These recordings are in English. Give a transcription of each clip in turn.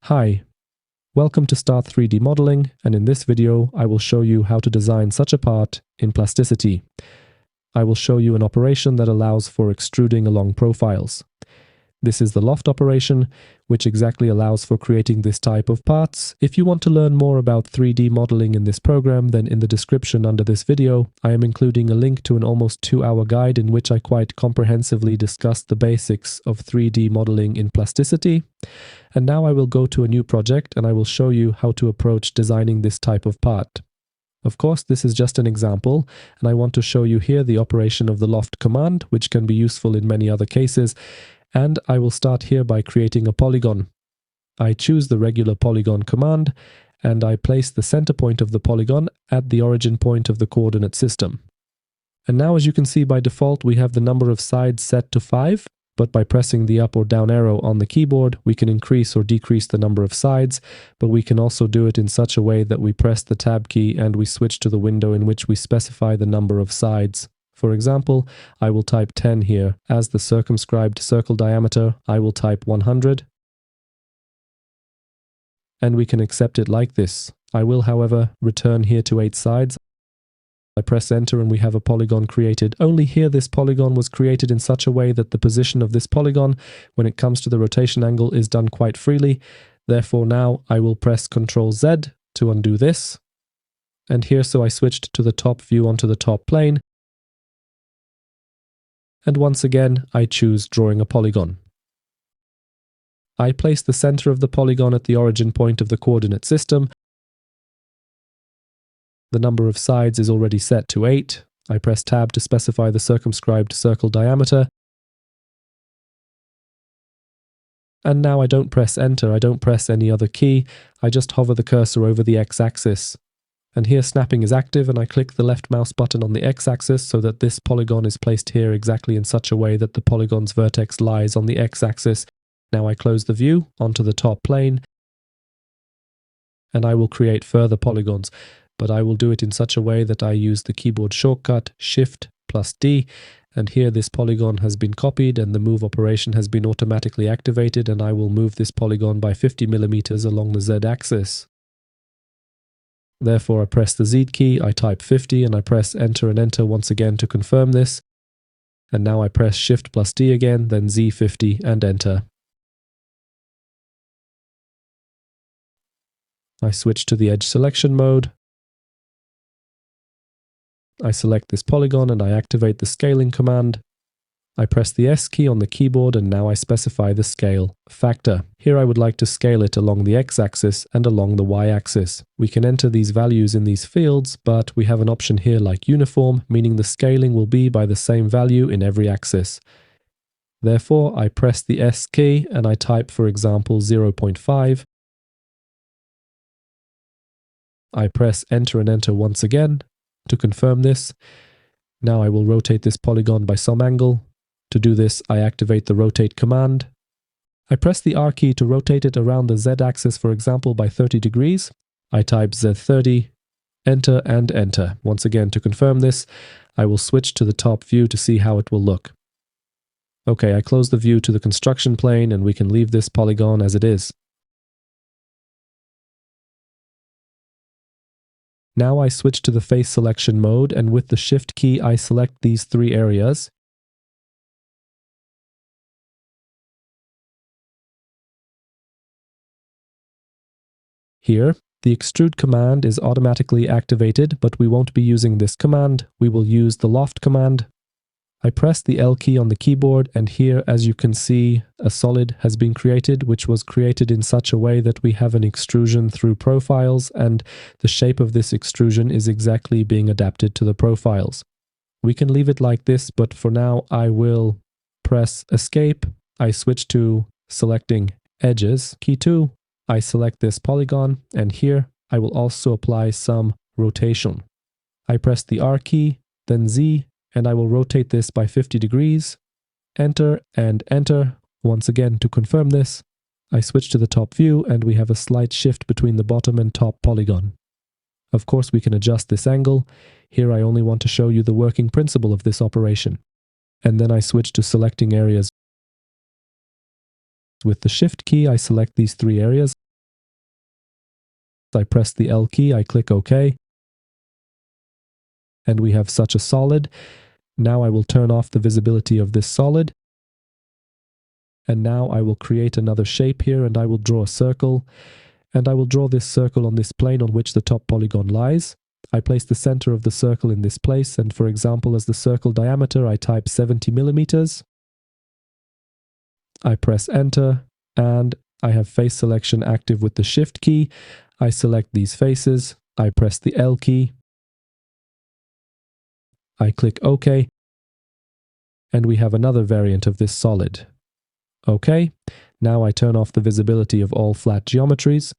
Hi, welcome to Start 3D Modeling, and in this video I will show you how to design such a part in Plasticity. I will show you an operation that allows for extruding along profiles. This is the Loft operation, which exactly allows for creating this type of parts. If you want to learn more about 3D modeling in this program, then in the description under this video, I am including a link to an almost 2-hour guide in which I quite comprehensively discuss the basics of 3D modeling in Plasticity. And now I will go to a new project and I will show you how to approach designing this type of part. Of course, this is just an example, and I want to show you here the operation of the Loft command, which can be useful in many other cases. And I will start here by creating a polygon. I choose the regular polygon command, and I place the center point of the polygon at the origin point of the coordinate system. And now, as you can see, by default, we have the number of sides set to 5, but by pressing the up or down arrow on the keyboard, we can increase or decrease the number of sides, but we can also do it in such a way that we press the tab key and we switch to the window in which we specify the number of sides. For example, I will type 10 here. As the circumscribed circle diameter, I will type 100. And we can accept it like this. I will, however, return here to 8 sides. I press enter and we have a polygon created. Only here this polygon was created in such a way that the position of this polygon, when it comes to the rotation angle, is done quite freely. Therefore now I will press Ctrl Z to undo this. And here so I switched to the top view onto the top plane. And once again, I choose drawing a polygon. I place the center of the polygon at the origin point of the coordinate system. The number of sides is already set to 8. I press tab to specify the circumscribed circle diameter. And now I don't press enter, I don't press any other key, I just hover the cursor over the x-axis. And here snapping is active, and I click the left mouse button on the x-axis so that this polygon is placed here exactly in such a way that the polygon's vertex lies on the x-axis. Now I close the view onto the top plane, and I will create further polygons, but I will do it in such a way that I use the keyboard shortcut Shift+D, and here this polygon has been copied and the move operation has been automatically activated, and I will move this polygon by 50 millimeters along the z-axis. Therefore, I press the Z key, I type 50, and I press enter and enter once again to confirm this. And now I press Shift+D again, then Z50 and enter. I switch to the edge selection mode. I select this polygon and I activate the scaling command. I press the S key on the keyboard and now I specify the scale factor. Here I would like to scale it along the x-axis and along the y-axis. We can enter these values in these fields, but we have an option here like uniform, meaning the scaling will be by the same value in every axis. Therefore, I press the S key and I type, for example, 0.5. I press enter and enter once again to confirm this. Now I will rotate this polygon by some angle. To do this, I activate the rotate command. I press the R key to rotate it around the Z-axis, for example, by 30 degrees. I type Z30, enter and enter. Once again, to confirm this, I will switch to the top view to see how it will look. Okay, I close the view to the construction plane and we can leave this polygon as it is. Now I switch to the face selection mode, and with the Shift key I select these 3 areas. Here, the Extrude command is automatically activated, but we won't be using this command. We will use the Loft command. I press the L key on the keyboard, and here, as you can see, a solid has been created, which was created in such a way that we have an extrusion through profiles, and the shape of this extrusion is exactly being adapted to the profiles. We can leave it like this, but for now I will press Escape. I switch to selecting Edges, key 2. I select this polygon, and here I will also apply some rotation. I press the R key, then Z, and I will rotate this by 50 degrees. Enter and enter. Once again, to confirm this, I switch to the top view, and we have a slight shift between the bottom and top polygon. Of course, we can adjust this angle. Here I only want to show you the working principle of this operation. And then I switch to selecting areas. With the Shift key, I select these 3 areas. I press the L key, I click OK, and we have such a solid. Now I will turn off the visibility of this solid, and now I will create another shape here, and I will draw a circle, and I will draw this circle on this plane on which the top polygon lies. I place the center of the circle in this place, and for example, as the circle diameter, I type 70 millimeters. I press enter, and I have face selection active with the shift key. I select these faces, I press the L key, I click OK, and we have another variant of this solid. OK, now I turn off the visibility of all flat geometries.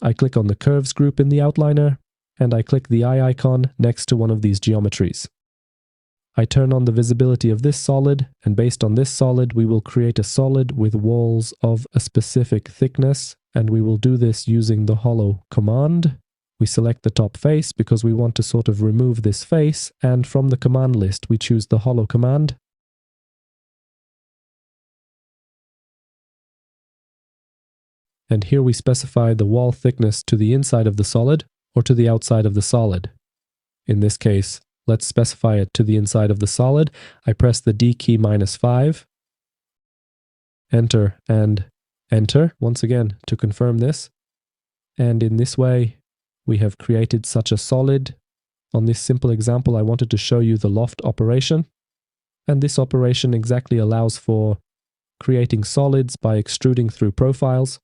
I click on the curves group in the outliner, and I click the eye icon next to one of these geometries. I turn on the visibility of this solid, and based on this solid, we will create a solid with walls of a specific thickness, and we will do this using the hollow command. We select the top face because we want to sort of remove this face, and from the command list, we choose the hollow command. And here we specify the wall thickness to the inside of the solid or to the outside of the solid. In this case, let's specify it to the inside of the solid. I press the D key -5, enter, and enter once again to confirm this. And in this way, we have created such a solid. On this simple example, I wanted to show you the loft operation. And this operation exactly allows for creating solids by extruding through profiles.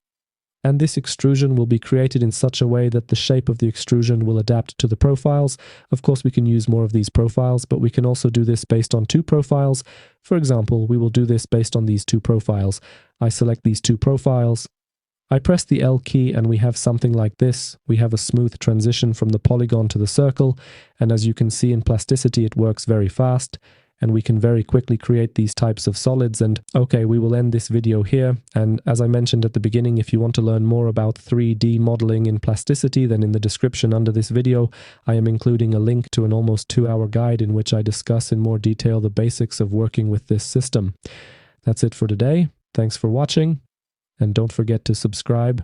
And this extrusion will be created in such a way that the shape of the extrusion will adapt to the profiles. Of course, we can use more of these profiles, but we can also do this based on two profiles. For example, we will do this based on these two profiles. I select these two profiles. I press the L key and we have something like this. We have a smooth transition from the polygon to the circle. And as you can see in Plasticity, it works very fast. And we can very quickly create these types of solids. And okay, we will end this video here. And as I mentioned at the beginning, if you want to learn more about 3D modeling in Plasticity, then in the description under this video, I am including a link to an almost 2-hour guide in which I discuss in more detail the basics of working with this system. That's it for today. Thanks for watching, and don't forget to subscribe